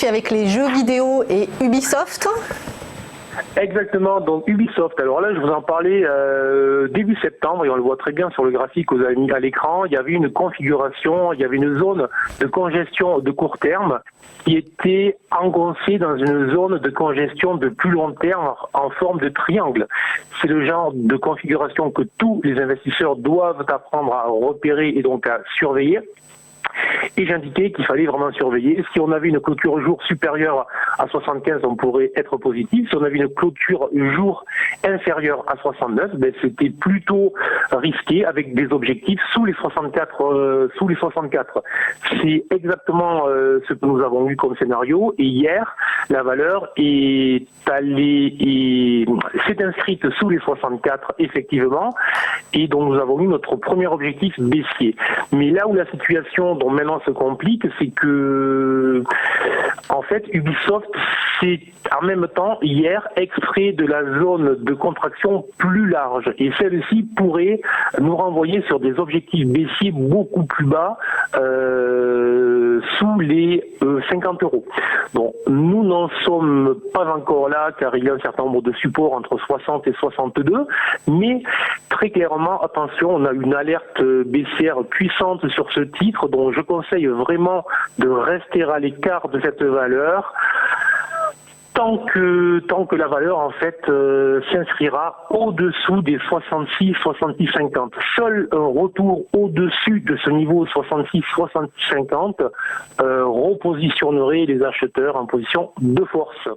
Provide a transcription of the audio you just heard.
poursuit avec les jeux vidéo et Ubisoft. Exactement, donc Ubisoft. Alors là, je vous en parlais début septembre, et on le voit très bien sur le graphique que vous avez mis à l'écran. Il y avait une configuration, il y avait une zone de congestion de court terme qui était engoncée dans une zone de congestion de plus long terme en forme de triangle. C'est le genre de configuration que tous les investisseurs doivent apprendre à repérer et donc à surveiller. Et j'indiquais qu'il fallait vraiment surveiller. Si on avait une clôture jour supérieure à 75, on pourrait être positif. Si on avait une clôture jour inférieure à 69, c'était plutôt risqué avec des objectifs sous les 64. C'est exactement ce que nous avons eu comme scénario. Et hier, la valeur s'est inscrite sous les 64 effectivement. Et donc nous avons eu notre premier objectif baissier. Mais là où la situation dont maintenant se complique, c'est que en fait Ubisoft s'est en même temps hier extrait de la zone de contraction plus large et celle-ci pourrait nous renvoyer sur des objectifs baissiers beaucoup plus bas sous les 50 €. Bon, nous n'en sommes pas encore là car il y a un certain nombre de supports entre 60 et 62, mais très clairement, attention, on a une alerte baissière puissante sur ce titre, donc je conseille vraiment de rester à l'écart de cette valeur tant que la valeur en fait s'inscrira au-dessous des 66-50. Seul un retour au-dessus de ce niveau 66-50 repositionnerait les acheteurs en position de force.